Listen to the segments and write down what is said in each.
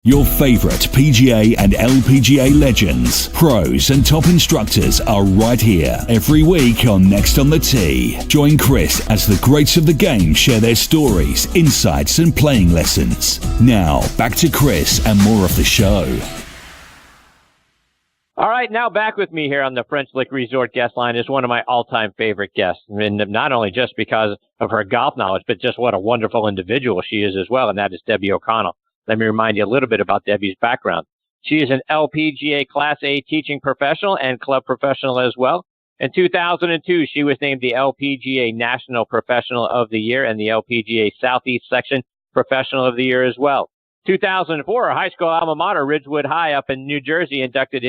Your favorite PGA and LPGA legends, pros and top instructors are right here every week on Next on the Tee. Join Chris as the greats of the game share their stories, insights and playing lessons. Now, back to Chris and more of the show. All right, now back with me here on the French Lick Resort guest line is one of my all-time favorite guests. And not only just because of her golf knowledge, but just what a wonderful individual she is as well, and that is Debbie O'Connell. Let me remind you a little bit about Debbie's background. She is an LPGA Class A teaching professional and club professional as well. In 2002, she was named the LPGA National Professional of the Year and the LPGA Southeast Section Professional of the Year as well. 2004, her high school alma mater, Ridgewood High up in New Jersey, inducted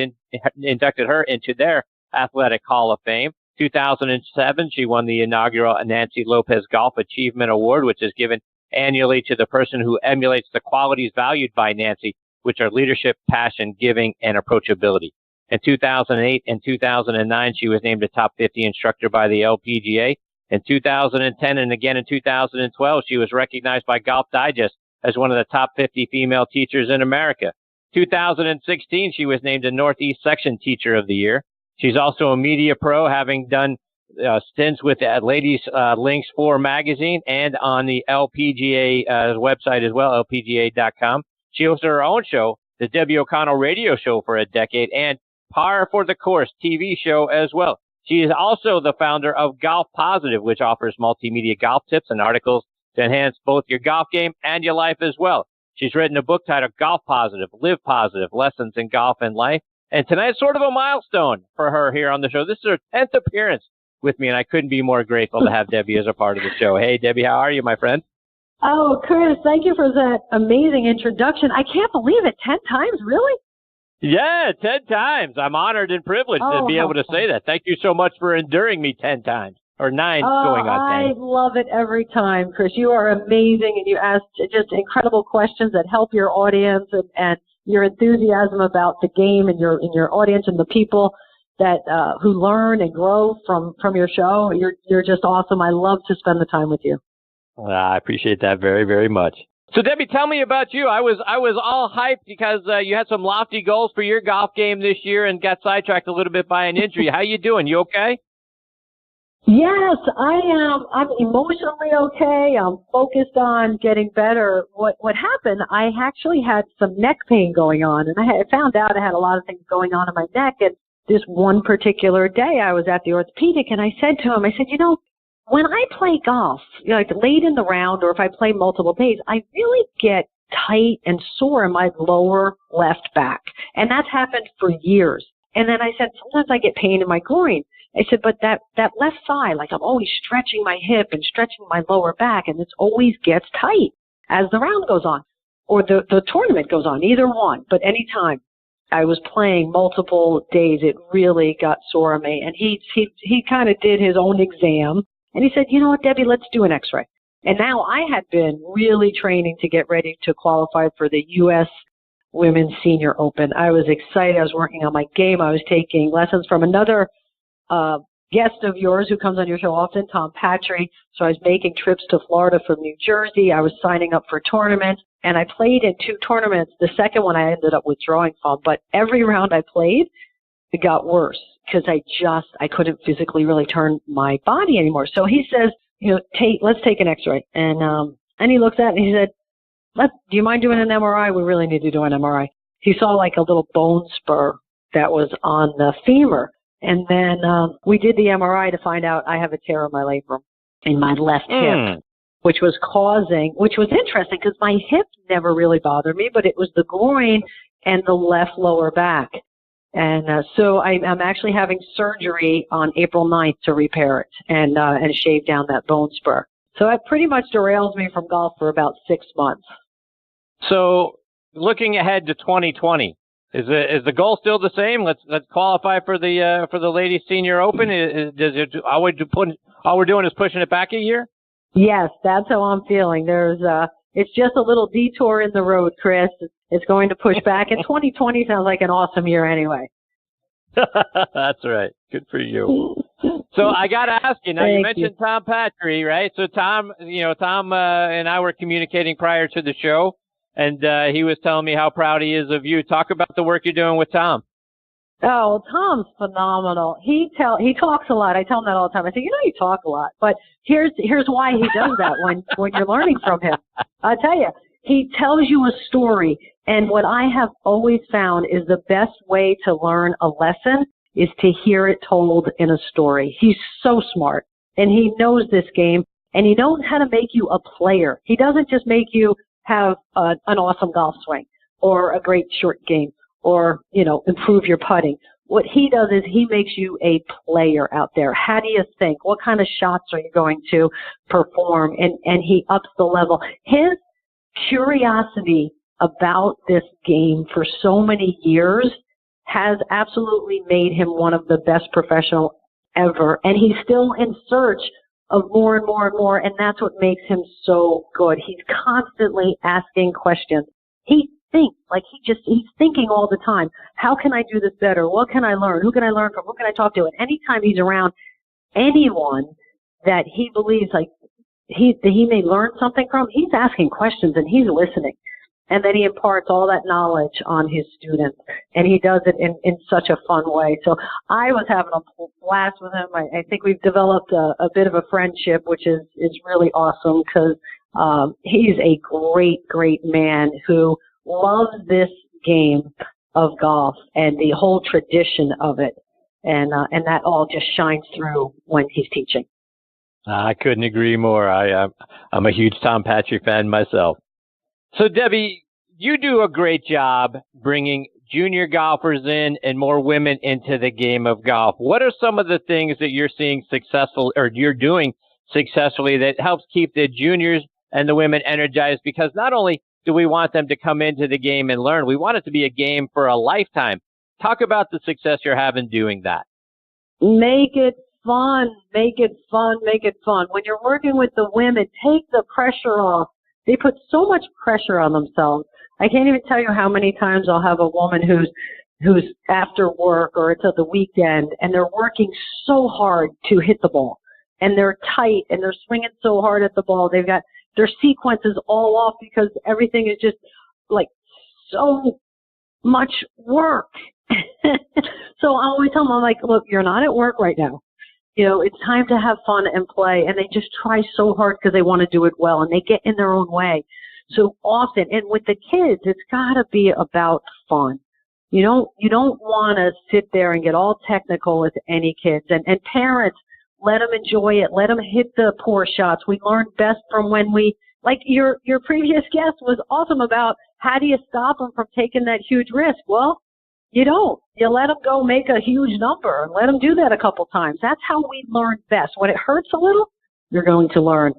her into their Athletic Hall of Fame. 2007, she won the inaugural Nancy Lopez Golf Achievement Award, which is given annually to the person who emulates the qualities valued by Nancy, which are leadership, passion, giving, and approachability. In 2008 and 2009, she was named a top 50 instructor by the LPGA. In 2010 and again in 2012, she was recognized by Golf Digest as one of the top 50 female teachers in America. 2016, she was named a Northeast Section Teacher of the Year. She's also a media pro, having done stints with Ladies Links 4 magazine and on the LPGA website as well, lpga.com. She hosted her own show, the Debbie O'Connell Radio Show, for a decade, and Par for the Course TV show as well. She is also the founder of Golf Positive, which offers multimedia golf tips and articles to enhance both your golf game and your life as well. She's written a book titled Golf Positive, Live Positive, Lessons in Golf and Life. And tonight's sort of a milestone for her here on the show. This is her 10th appearance with me, and I couldn't be more grateful to have Debbie as a part of the show. Hey, Debbie, how are you, my friend? Oh, Chris, thank you for that amazing introduction. I can't believe it. 10 times, really? Yeah, 10 times. I'm honored and privileged to be able to say that. Thank you so much for enduring me 10 times, or 9 going on 10. I love it every time, Chris. You are amazing, and you ask just incredible questions that help your audience, and your enthusiasm about the game and your audience and the people that who learn and grow from your show. You're just awesome. I love to spend the time with you. I appreciate that very, very much. So, Debbie, tell me about you. I was all hyped because you had some lofty goals for your golf game this year and got sidetracked a little bit by an injury. How you doing? You okay? Yes, I am. I'm emotionally okay. I'm focused on getting better. What happened, I actually had some neck pain going on, and I found out I had a lot of things going on in my neck. And this one particular day, I was at the orthopedic, and I said to him, when I play golf, like late in the round, or if I play multiple days, I really get tight and sore in my lower left back. And that's happened for years. And then I said, sometimes I get pain in my groin. I said, but that left side, like I'm always stretching my hip and stretching my lower back, and it always gets tight as the round goes on, or the tournament goes on, either one. But anytime I was playing multiple days, it really got sore on me. And he kind of did his own exam, and he said, you know what, Debbie, let's do an x-ray. And now I had been really training to get ready to qualify for the U.S. Women's Senior Open. I was excited. I was working on my game. I was taking lessons from another guest of yours who comes on your show often, Tom Patry. So I was making trips to Florida from New Jersey. I was signing up for tournaments, and I played in 2 tournaments. The second one I ended up withdrawing from, but every round I played, it got worse because I couldn't physically really turn my body anymore. So he says, let's take an x-ray. And he looks at it and he said, do you mind doing an MRI? We really need to do an MRI. He saw like a little bone spur that was on the femur. And then we did the MRI to find out I have a tear in my labrum in my left hip, which was interesting because my hip never really bothered me, but it was the groin and the left lower back. And so I'm actually having surgery on April 9th to repair it and shave down that bone spur. So that pretty much derails me from golf for about 6 months. So looking ahead to 2020, is the goal still the same? Let's qualify for the Ladies Senior Open. All we're doing is pushing it back a year? Yes, that's how I'm feeling. It's just a little detour in the road, Chris. It's going to push back, and 2020 sounds like an awesome year anyway. That's right. Good for you. So I got to ask you, now you mentioned Tom Patry, right? So Tom and I were communicating prior to the show. and he was telling me how proud he is of you. Talk about the work you're doing with Tom. Oh, Tom's phenomenal. He talks a lot. I tell him that all the time. I say, you talk a lot, but here's why he does that when you're learning from him. I tell you, he tells you a story, and what I have always found is the best way to learn a lesson is to hear it told in a story. He's so smart, and he knows this game, and he knows how to make you a player. He doesn't just make you have an awesome golf swing or a great short game, or, improve your putting. What he does is he makes you a player out there. How do you think? What kind of shots are you going to perform? And he ups the level. His curiosity about this game for so many years has absolutely made him one of the best professionals ever. And he's still in search of more and more and more, and that's what makes him so good. He's constantly asking questions. He thinks, he's thinking all the time. How can I do this better? What can I learn? Who can I learn from? Who can I talk to? And anytime he's around anyone that he believes he may learn something from, he's asking questions and he's listening. And then he imparts all that knowledge on his students, and he does it in such a fun way. So I was having a blast with him. I think we've developed a bit of a friendship, which is really awesome, because he's a great, great man who loves this game of golf and the whole tradition of it. And that all just shines through when he's teaching. I couldn't agree more. I'm a huge Tom Patry fan myself. So, Debbie, you do a great job bringing junior golfers in and more women into the game of golf. What are some of the things that you're seeing successful, or you're doing successfully, that helps keep the juniors and the women energized? Because not only do we want them to come into the game and learn, we want it to be a game for a lifetime. Talk about the success you're having doing that. Make it fun. Make it fun. Make it fun. When you're working with the women, take the pressure off. They put so much pressure on themselves. I can't even tell you how many times I'll have a woman who's after work or it's at the weekend, and they're working so hard to hit the ball, and they're tight and they're swinging so hard at the ball. They've got their sequences all off because everything is just so much work. So I always tell them, I'm like, look, you're not at work right now. It's time to have fun and play. And they just try so hard because they want to do it well, and they get in their own way so often. And with the kids, it's got to be about fun. You don't want to sit there and get all technical with any kids. And parents, let them enjoy it. Let them hit the poor shots. We learn best from when your previous guest was awesome about how do you stop them from taking that huge risk? Well, you don't. You let them go make a huge number and let them do that a couple times. That's how we learn best. When it hurts a little, you're going to learn.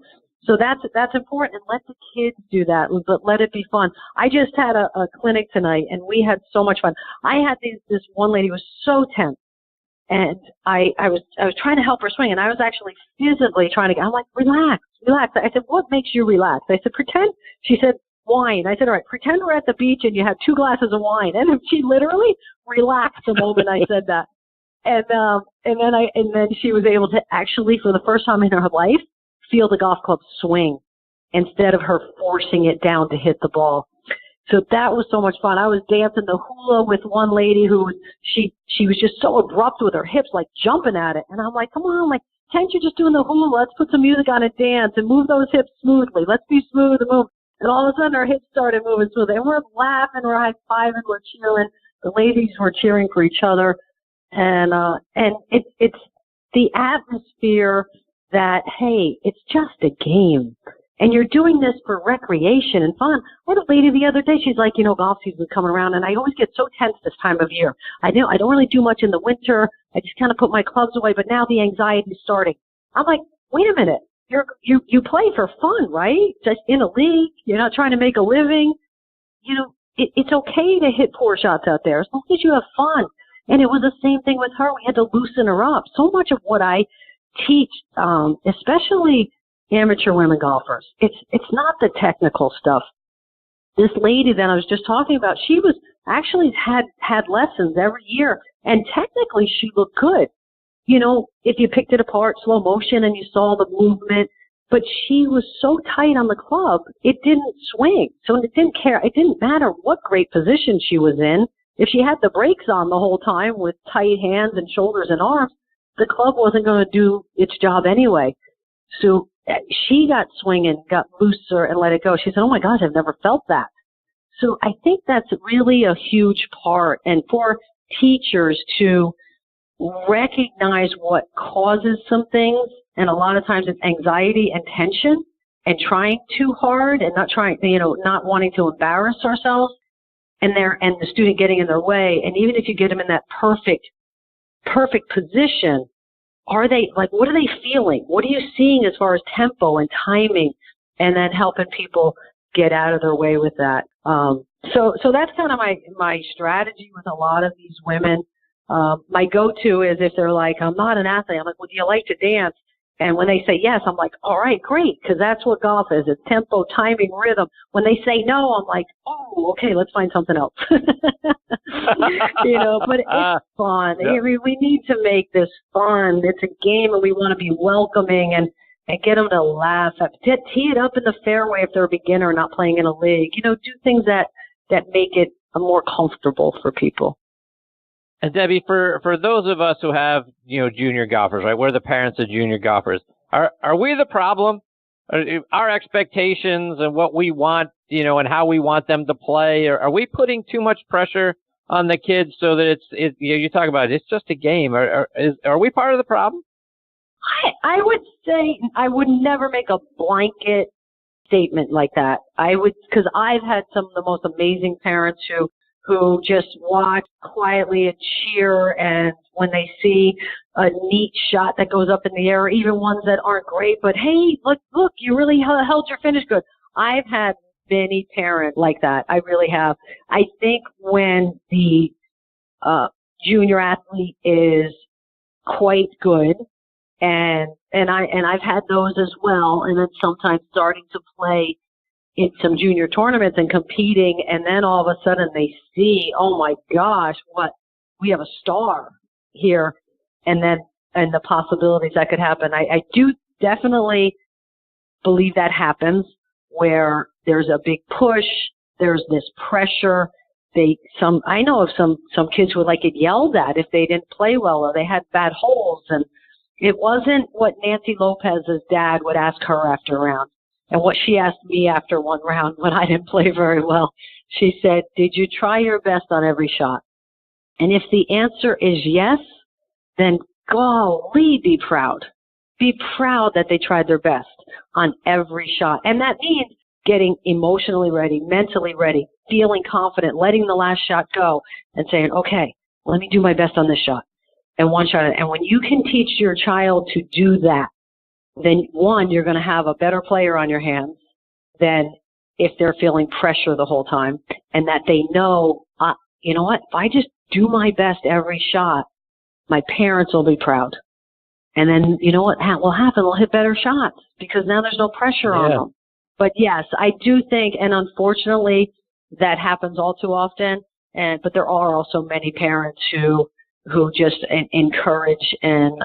So that's important. And let the kids do that, but let it be fun. I just had a clinic tonight, and we had so much fun. I had this one lady who was so tense, and I was trying to help her swing, and I was actually physically trying to I'm like, relax. I said, what makes you relax? I said, pretend. She said, wine. I said, all right, pretend we're at the beach and you have 2 glasses of wine. And she literally relaxed the moment I said that. And then she was able to actually, for the first time in her life, feel the golf club swing instead of her forcing it down to hit the ball. So that was so much fun. I was dancing the hula with one lady who she was just so abrupt with her hips, jumping at it. And I'm like, come on, can't you just doing the hula? Let's put some music on and dance and move those hips smoothly. Let's be smooth and move. And all of a sudden, our hips started moving smoothly. And we're laughing, we're high-fiving, we're cheering. The ladies were cheering for each other. And it's the atmosphere that, hey, it's just a game. And you're doing this for recreation and fun. What a lady the other day, she's like, golf season's coming around, and I always get so tense this time of year. I don't really do much in the winter. I just kind of put my clubs away, but now the anxiety's starting. I'm like, wait a minute. You play for fun, right? Just in a league. You're not trying to make a living. It's okay to hit poor shots out there as long as you have fun. And it was the same thing with her. We had to loosen her up. So much of what I teach, especially amateur women golfers, it's not the technical stuff. This lady that I was just talking about, she was actually had lessons every year, and technically she looked good. If you picked it apart, slow motion, and you saw the movement, but she was so tight on the club, it didn't swing. So it didn't care. It didn't matter what great position she was in. If she had the brakes on the whole time with tight hands and shoulders and arms, the club wasn't going to do its job anyway. So she got swinging, got looser, and let it go. She said, oh, my gosh, I've never felt that. So I think that's really a huge part. And for teachers to recognize what causes some things, and a lot of times it's anxiety and tension and trying too hard and not wanting to embarrass ourselves, and the student getting in their way. And even if you get them in that perfect position, what are they feeling? What are you seeing as far as tempo and timing, and then helping people get out of their way with that? So that's kind of my strategy with a lot of these women. My go-to is if they're like, I'm not an athlete, I'm like, well, do you like to dance? And when they say yes, I'm like, all right, great, because that's what golf is. It's tempo, timing, rhythm. When they say no, I'm like, oh, okay, let's find something else. But it's fun. Yeah. We need to make this fun. It's a game, and we want to be welcoming and get them to laugh. Tee it up in the fairway if they're a beginner not playing in a league. Do things that make it more comfortable for people. And Debbie, for those of us who have, junior golfers, right? We're the parents of junior golfers. Are we the problem? Our expectations and what we want, and how we want them to play, are we putting too much pressure on the kids so that you talk about it's just a game? Are we part of the problem? I would say I would never make a blanket statement like that. Because I've had some of the most amazing parents who just watch quietly and cheer, and when they see a neat shot that goes up in the air, even ones that aren't great, but hey, look, you really held your finish good. I've had many parents like that. I really have. I think when the junior athlete is quite good, and I've had those as well, and then sometimes starting to play in some junior tournaments and competing, and then all of a sudden they see, oh my gosh, we have a star here, and the possibilities that could happen. I do definitely believe that where there's a big push, there's this pressure. I know of some kids who would get yelled at if they didn't play well or they had bad holes, and it wasn't what Nancy Lopez's dad would ask her after a round. And what she asked me after one round when I didn't play very well, she said, did you try your best on every shot? And if the answer is yes, then golly, be proud. Be proud that they tried their best on every shot. And that means getting emotionally ready, mentally ready, feeling confident, letting the last shot go and saying, okay, let me do my best on this shot and one shot. And when you can teach your child to do that, then one, you're going to have a better player on your hands than if they're feeling pressure the whole time, and that they know, you know what, if I just do my best every shot, my parents will be proud. And then, you know what will happen? They'll hit better shots because now there's no pressure on them. But yes, I do think, and unfortunately, that happens all too often. But there are also many parents who just encourage and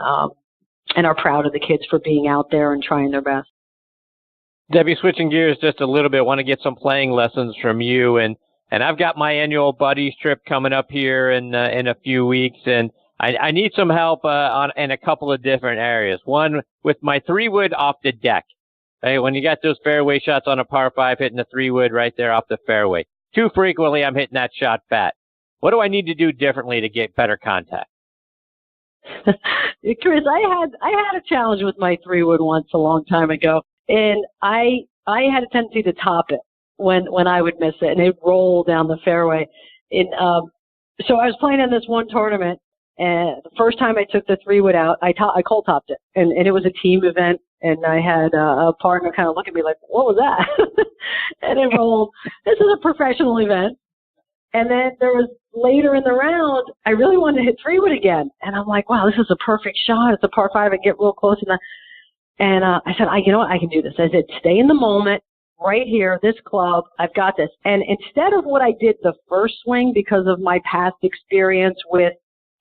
are proud of the kids for being out there and trying their best. Debbie, switching gears just a little bit, I want to get some playing lessons from you. And I've got my annual buddies trip coming up here in a few weeks, and I need some help in a couple of different areas. One, with my 3-wood off the deck. Hey, when you got those fairway shots on a par 5, hitting the 3-wood right there off the fairway. Too frequently, I'm hitting that shot fat. What do I need to do differently to get better contact? Chris, I had a challenge with my 3-wood once a long time ago, and I had a tendency to top it when I would miss it, and it rolled down the fairway. And so I was playing in this one tournament, and the first time I took the 3-wood out, I cold topped it, and it was a team event, and I had a partner kind of look at me like, what was that? And it rolled. This is a professional event. And then there was later in the round, I really wanted to hit 3-wood again. And I'm like, wow, this is a perfect shot. It's a par 5. I get real close. And I said, you know what? I can do this. I said, stay in the moment right here, this club. I've got this. And instead of what I did the first swing, because of my past experience with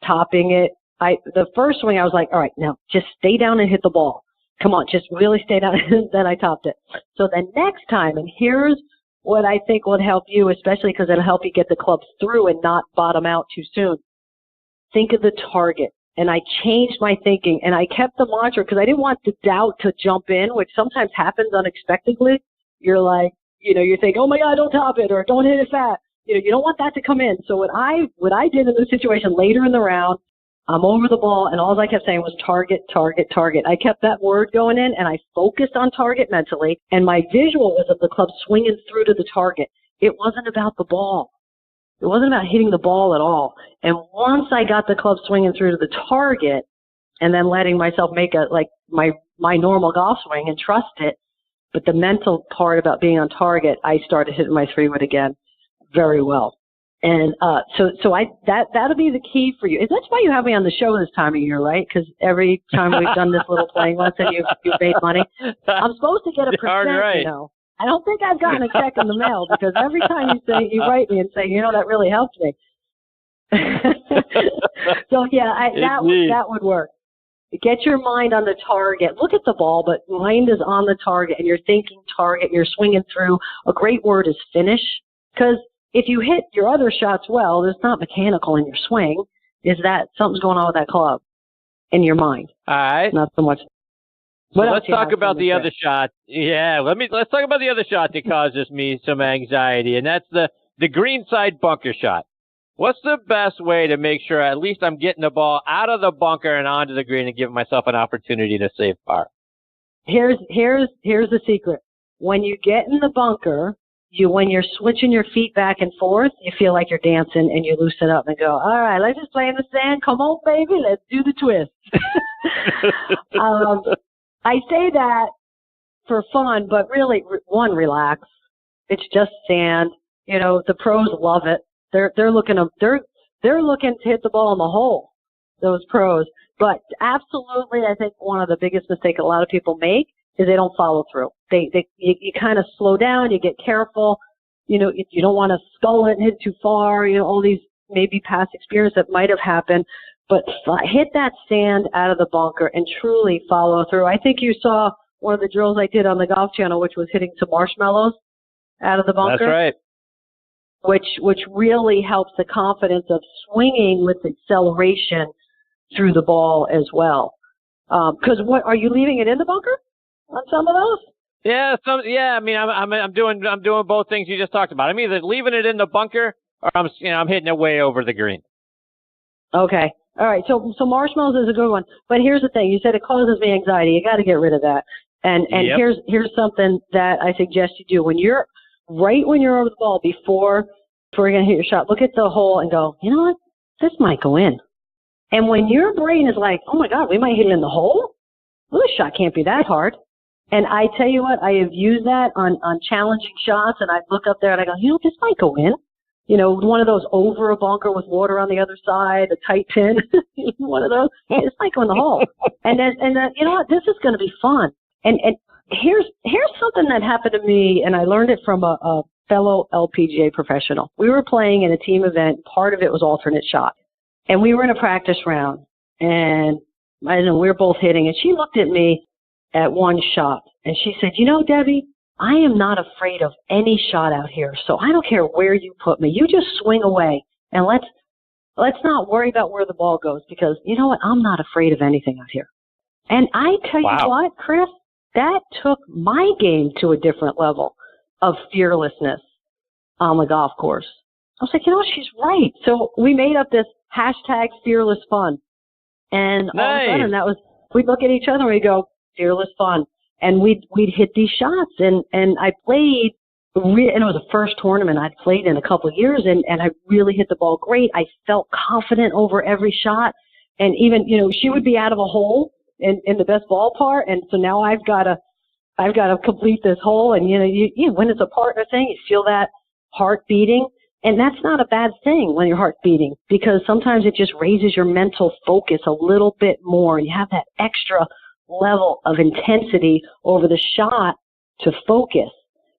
topping it, the first swing, I was like, all right, now just stay down and hit the ball. Come on, just really stay down. Then I topped it. So the next time, and here's what I think would help you, especially because it'll help you get the clubs through and not bottom out too soon. Think of the target. And I changed my thinking, and I kept the mantra because I didn't want the doubt to jump in, which sometimes happens unexpectedly. You're like, you think, oh my God, don't top it or don't hit it fat. You don't want that to come in. So what I did in this situation later in the round, I'm over the ball, and all I kept saying was target, target, target. I kept that word going in, and I focused on target mentally, and my visual was of the club swinging through to the target. It wasn't about the ball. It wasn't about hitting the ball at all. And once I got the club swinging through to the target and then letting myself make my normal golf swing and trust it, but the mental part about being on target, I started hitting my 3-wood again very well. And that'll be the key for you. That's why you have me on the show this time of year, right? Because every time we've done this little playing once and you've made money, I'm supposed to get a percent, right. I don't think I've gotten a check in the mail because every time you write me and say, that really helped me. So yeah, that would work. Get your mind on the target. Look at the ball, but mind is on the target, and you're thinking target. You're swinging through. A great word is finish, because if you hit your other shots well, it's not mechanical in your swing. Is that something's going on with that club in your mind? All right. Not so much. So let's talk about the other shot. Yeah, let's talk about the other shot that causes me some anxiety, and that's the greenside bunker shot. What's the best way to make sure at least I'm getting the ball out of the bunker and onto the green and giving myself an opportunity to save par? Here's the secret. When you get in the bunker, when you're switching your feet back and forth, you feel like you're dancing and you loosen up and go, all right, let's just play in the sand. Come on, baby, let's do the twist. I say that for fun, but really, one, relax. It's just sand. The pros love it. They're looking to hit the ball in the hole, those pros. But absolutely, I think one of the biggest mistakes a lot of people make is they don't follow through. You kind of slow down, you get careful. You don't want to skull it and hit too far. All these maybe past experience that might have happened. But hit that sand out of the bunker and truly follow through. I think you saw one of the drills I did on the Golf Channel, which was hitting some marshmallows out of the bunker. That's right. Which really helps the confidence of swinging with acceleration through the ball as well. Because what are you leaving it in the bunker on some of those? Yeah, I mean, I'm doing both things you just talked about. I'm either leaving it in the bunker or I'm hitting it way over the green. Okay. All right, so marshmallows is a good one, but here's the thing: you said it causes me anxiety. You got to get rid of that. And yep. here's something that I suggest you do when you're over the ball before you're gonna hit your shot. Look at the hole and go, you know what? This might go in. And when your brain is like, oh my God, we might hit it in the hole. Well, this shot can't be that hard. And I tell you what, I have used that on challenging shots, and I look up there and I go, this might go in. One of those over a bunker with water on the other side, a tight pin, one of those. It's like go in the hole. And then, you know what? This is going to be fun. And here's something that happened to me, and I learned it from a fellow LPGA professional. We were playing in a team event. Part of it was alternate shot. And we were in a practice round, and I don't know, we were both hitting, and she looked at me at one shot, and she said, Debbie, I am not afraid of any shot out here, so I don't care where you put me. You just swing away, and let's not worry about where the ball goes, because you know what? I'm not afraid of anything out here. And I tell you what, Chris, that took my game to a different level of fearlessness on the golf course. I was like, she's right. So we made up this hashtag fearless fun. And all of a sudden we'd look at each other and we'd go, fearless fun. And we'd hit these shots. And I played, and it was the first tournament I'd played in a couple of years, and I really hit the ball great. I felt confident over every shot. And even, she would be out of a hole in the best ball part. And so now I've got to complete this hole. And, when it's a partner thing, you feel that heart beating. And that's not a bad thing when your heart's beating, because sometimes it just raises your mental focus a little bit more. And you have that extra level of intensity over the shot to focus.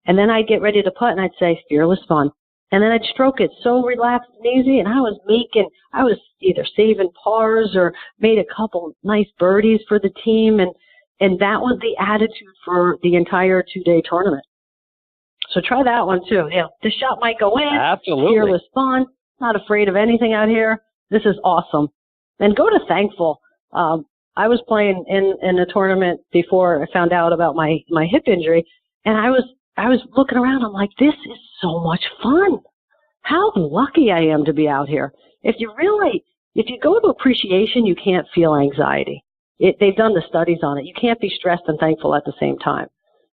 And then I'd get ready to putt and I'd say, fearless fun. And then I'd stroke it so relaxed and easy. And I was either saving pars or made a couple nice birdies for the team. And And that was the attitude for the entire 2-day tournament. So try that one too. Yeah, this shot might go in. Absolutely. Fearless fun. Not afraid of anything out here. This is awesome. And go to Thankful. I was playing in a tournament before I found out about my hip injury, and I was looking around. I'm like, this is so much fun. How lucky I am to be out here. If you go to appreciation, you can't feel anxiety. They've done the studies on it. You can't be stressed and thankful at the same time.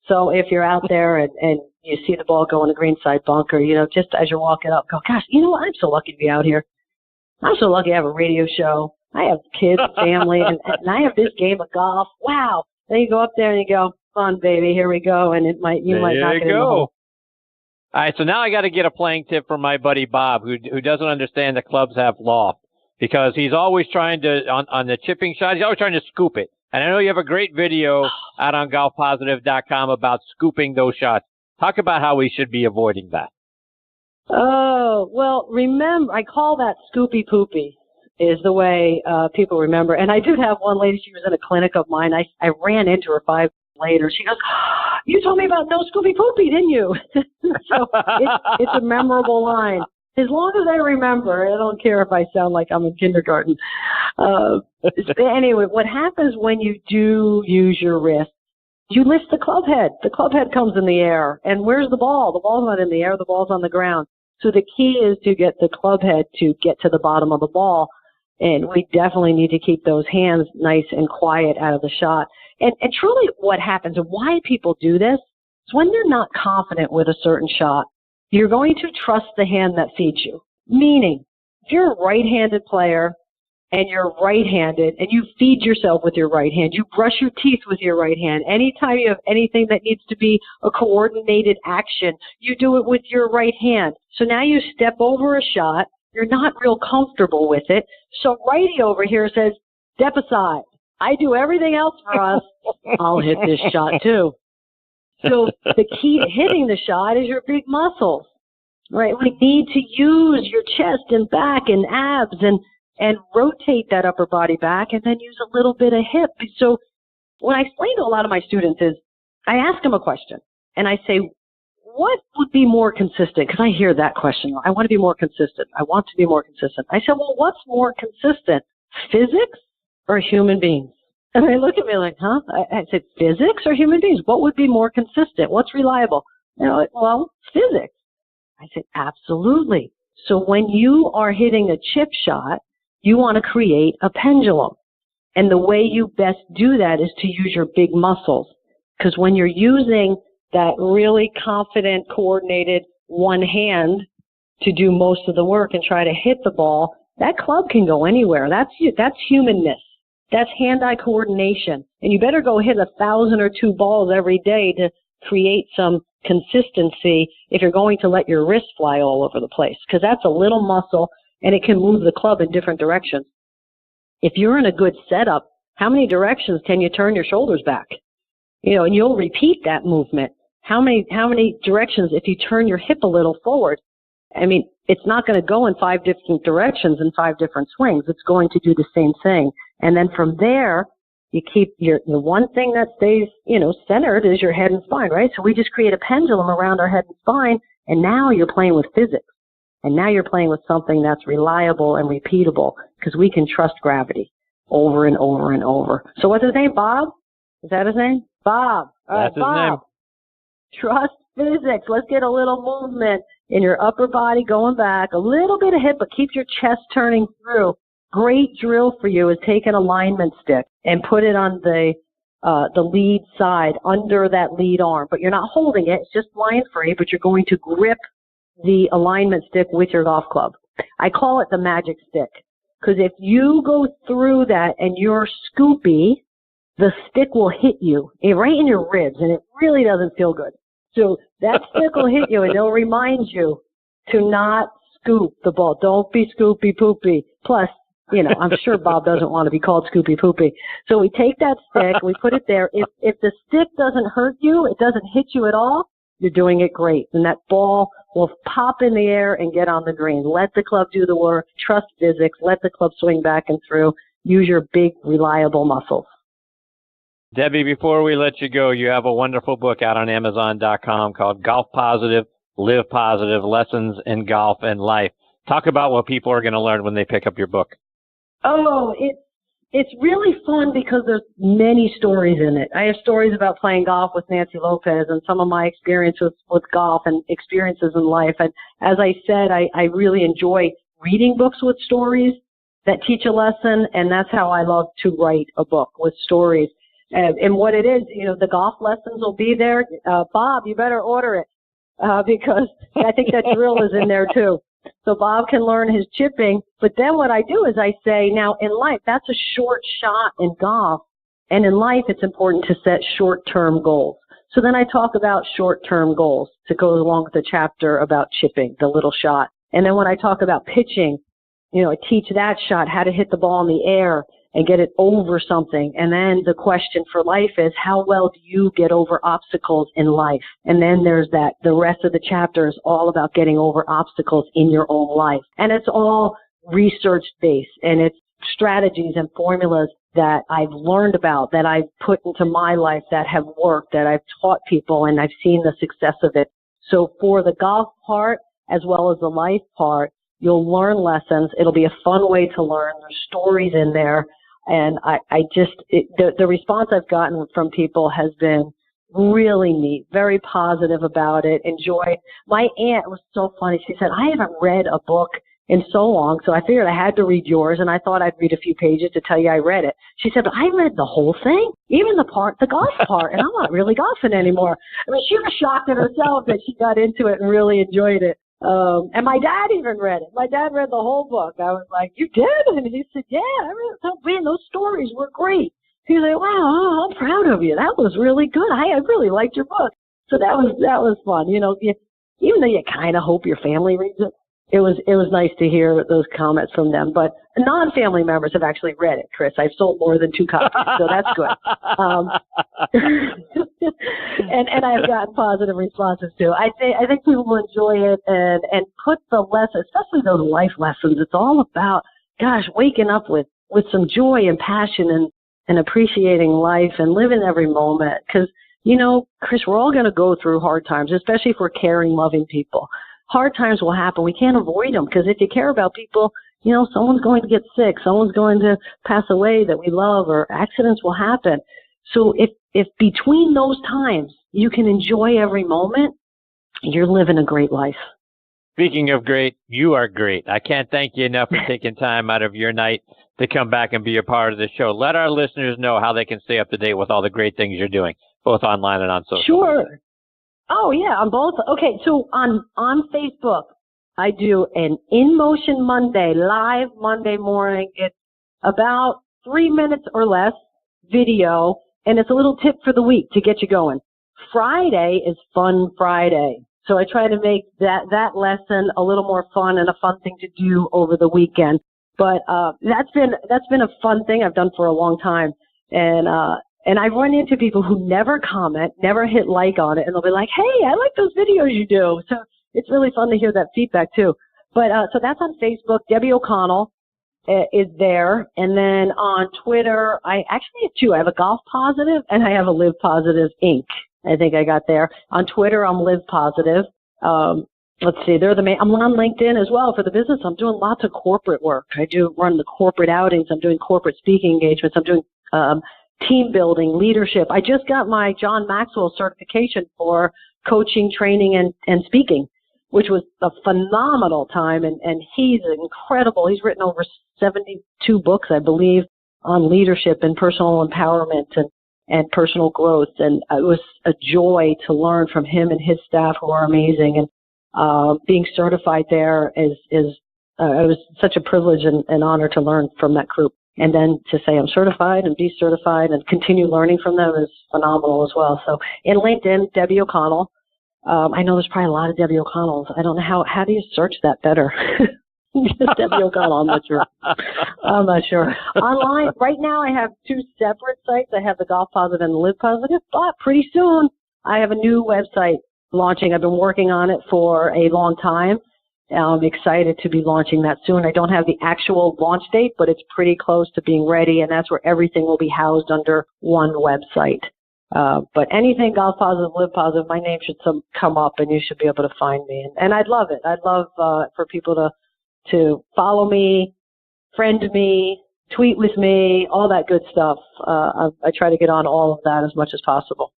So if you're out there and you see the ball go in the greenside bunker, just as you're walking up, go, gosh, you know what? I'm so lucky to be out here. I'm so lucky I have a radio show. I have kids and family, and I have this game of golf. Wow. Then you go up there and you go, fun, baby, here we go. And you might not get in the hole. All right, so now I got to get a playing tip from my buddy Bob, who doesn't understand that clubs have loft, because he's always trying to, on the chipping shot, he's always trying to scoop it. And I know you have a great video out on golfpositive.com about scooping those shots. Talk about how we should be avoiding that. Oh, well, remember, I call that scoopy poopy is the way people remember. And I did have one lady, she was in a clinic of mine. I ran into her 5 days later. She goes, you told me about no scoopy poopy, didn't you? So it's a memorable line. As long as I remember, I don't care if I sound like I'm in kindergarten. Anyway, what happens when you do use your wrist? You lift the club head. The club head comes in the air. And where's the ball? The ball's not in the air. The ball's on the ground. So the key is to get the club head to get to the bottom of the ball. And we definitely need to keep those hands nice and quiet out of the shot. And truly what happens and why people do this is when they're not confident with a certain shot, you're going to trust the hand that feeds you. Meaning, if you're a right-handed player and you're right-handed and you feed yourself with your right hand, you brush your teeth with your right hand, anytime you have anything that needs to be a coordinated action, you do it with your right hand. So now you step over a shot, you're not real comfortable with it. So righty over here says, step aside. I do everything else for us. I'll hit this shot too. So the key to hitting the shot is your big muscles, right? We need to use your chest and back and abs and rotate that upper body back and then use a little bit of hip. So what I explain to a lot of my students is I ask them a question and I say, what would be more consistent? Because I hear that question. I want to be more consistent. I want to be more consistent. I said, well, what's more consistent, physics or human beings? And they look at me like, huh? I said, physics or human beings? What would be more consistent? What's reliable? And they're like, well, physics. I said, absolutely. So when you are hitting a chip shot, you want to create a pendulum. And the way you best do that is to use your big muscles. Because when you're using that really confident, coordinated one hand to do most of the work and try to hit the ball, that club can go anywhere. That's humanness. That's hand-eye coordination. And you better go hit 1,000 or 2 balls every day to create some consistency if you're going to let your wrist fly all over the place. Because that's a little muscle, and it can move the club in different directions. If you're in a good setup, how many directions can you turn your shoulders back? And you'll repeat that movement. How many directions if you turn your hip a little forward? I mean, it's not going to go in 5 different directions in 5 different swings. It's going to do the same thing. And then from there, you keep the one thing that stays, centered is your head and spine, right? So we just create a pendulum around our head and spine, and now you're playing with physics. And now you're playing with something that's reliable and repeatable because we can trust gravity over and over and over. So what's his name? Bob? Is that his name? Bob. All right, that's his Bob. name. Trust physics. Let's get a little movement in your upper body going back, a little bit of hip, but keep your chest turning through. Great drill for you is take an alignment stick and put it on the lead side under that lead arm. But you're not holding it. It's just line free, but you're going to grip the alignment stick with your golf club. I call it the magic stick because if you go through that and you're scoopy, the stick will hit you right in your ribs, and it really doesn't feel good. So that stick will hit you, and it'll remind you to not scoop the ball. Don't be scoopy poopy. Plus, I'm sure Bob doesn't want to be called scoopy poopy. So we take that stick, we put it there. If the stick doesn't hurt you, it doesn't hit you at all, you're doing it great. And that ball will pop in the air and get on the green. Let the club do the work. Trust physics. Let the club swing back and through. Use your big, reliable muscles. Debbie, before we let you go, you have a wonderful book out on Amazon.com called Golf Positive, Live Positive, Lessons in Golf and Life. Talk about what people are going to learn when they pick up your book. Oh, it's really fun because there's many stories in it. I have stories about playing golf with Nancy Lopez and some of my experiences with golf and experiences in life. And as I said, I really enjoy reading books with stories that teach a lesson, and that's how I love to write a book, with stories. And what it is, the golf lessons will be there. Bob, you better order it because I think that drill is in there too. So Bob can learn his chipping. But then what I do is I say, now in life, that's a short shot in golf. And in life, it's important to set short-term goals. So then I talk about short-term goals to go along with the chapter about chipping, the little shot. And then when I talk about pitching, I teach that shot, how to hit the ball in the air and get it over something. And then the question for life is, how well do you get over obstacles in life? And then there's that, the rest of the chapter is all about getting over obstacles in your own life. And it's all research-based, and it's strategies and formulas that I've learned about, that I've put into my life that have worked, that I've taught people, and I've seen the success of it. So for the golf part, as well as the life part, you'll learn lessons. It'll be a fun way to learn. There's stories in there. And the response I've gotten from people has been really neat, very positive about it, enjoyed. My aunt was so funny. She said, I haven't read a book in so long, so I figured I had to read yours, and I thought I'd read a few pages to tell you I read it. She said, but I read the whole thing, even the golf part, and I'm not really golfing anymore. I mean, she was shocked at herself that she got into it and really enjoyed it. And my dad even read it. My dad read the whole book. I was like, you did? And he said, yeah, I read it. Oh, man, those stories were great. He was like, wow, I'm proud of you. That was really good. I really liked your book. So that was fun. Even though you kind of hope your family reads it, it was nice to hear those comments from them. But non-family members have actually read it, Chris. I've sold more than 2 copies, so that's good. And I've gotten positive responses too. I think people will enjoy it and put the lesson, especially those life lessons. It's all about, gosh, waking up with some joy and passion and appreciating life and living every moment. Because, Chris, we're all going to go through hard times, especially if we're caring, loving people. Hard times will happen. We can't avoid them, because if you care about people, someone's going to get sick, someone's going to pass away that we love, or accidents will happen. So if between those times you can enjoy every moment, you're living a great life. Speaking of great, you are great. I can't thank you enough for taking time out of your night to come back and be a part of the show. Let our listeners know how they can stay up to date with all the great things you're doing, both online and on social Sure. media. Oh, yeah, on both. Okay, so on Facebook, I do an In Motion Monday, live Monday morning. It's about 3 minutes or less video, and it's a little tip for the week to get you going. Friday is Fun Friday. So I try to make that lesson a little more fun and a fun thing to do over the weekend. But that's been a fun thing I've done for a long time. And I've run into people who never comment, never hit like on it, and they'll be like, hey, I like those videos you do. So it's really fun to hear that feedback too. But so that's on Facebook. Debbie O'Connell is there. And then on Twitter, I actually have 2. I have a Golf Positive and I have a Live Positive Inc. I think I got there. On Twitter, I'm Live Positive. Let's see, I'm on LinkedIn as well for the business. I'm doing lots of corporate work. I do run the corporate outings. I'm doing corporate speaking engagements. I'm doing team building, leadership. I just got my John Maxwell certification for coaching, training, and speaking, which was a phenomenal time. And he's incredible. He's written over 72 books, I believe, on leadership and personal empowerment and personal growth. And it was a joy to learn from him and his staff, who are amazing. And being certified there it was such a privilege and honor to learn from that group. And then to say I'm certified and be certified and continue learning from them is phenomenal as well. So in LinkedIn, Debbie O'Connell. I know there's probably a lot of Debbie O'Connells. I don't know how do you search that better? Just Debbie O'Connell, I'm not sure. Online, right now I have 2 separate sites. I have the Golf Positive and the Live Positive, but pretty soon I have a new website launching. I've been working on it for a long time. I'm excited to be launching that soon. I don't have the actual launch date, but it's pretty close to being ready, and that's where everything will be housed under one website. But anything Golf Positive, Live Positive, my name should come up, and you should be able to find me. And I'd love it. I'd love for people to follow me, friend me, tweet with me, all that good stuff. I try to get on all of that as much as possible.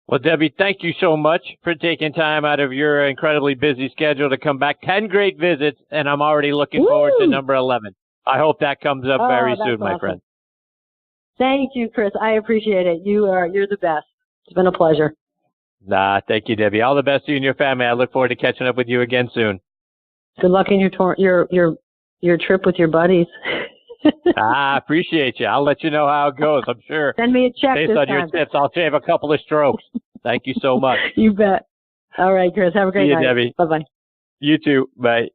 Well, Debbie, thank you so much for taking time out of your incredibly busy schedule to come back. 10 great visits, and I'm already looking forward to number 11. I hope that comes up very soon, my awesome. friend. Thank you, Chris. I appreciate it. You're the best. It's been a pleasure. Thank you, Debbie. All the best to you and your family. I look forward to catching up with you again soon. Good luck in your trip with your buddies. I appreciate you. I'll let you know how it goes, I'm sure. Send me a check Based this on time. your tips, I'll shave a couple of strokes. Thank you so much. You bet. All right, Chris. Have a great night. Debbie. Bye-bye. You too. Bye.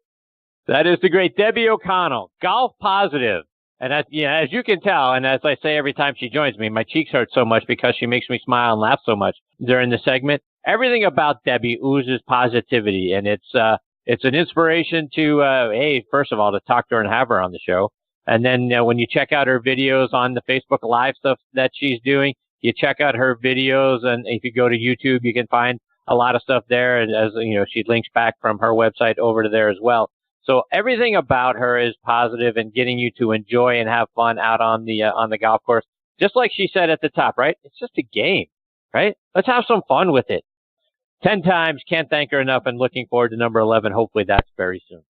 That is the great Debbie O'Connell, Golf Positive. And as you can tell, and as I say every time she joins me, my cheeks hurt so much because she makes me smile and laugh so much during the segment. Everything about Debbie oozes positivity, and it's an inspiration to, first of all, to talk to her and have her on the show. And then when you check out her videos on the Facebook Live stuff that she's doing, you check out her videos, and if you go to YouTube, you can find a lot of stuff there. And as you know, she links back from her website over to there as well. So everything about her is positive and getting you to enjoy and have fun out on the golf course. Just like she said at the top, right? It's just a game, right? Let's have some fun with it. 10 times, can't thank her enough, and looking forward to number 11. Hopefully that's very soon.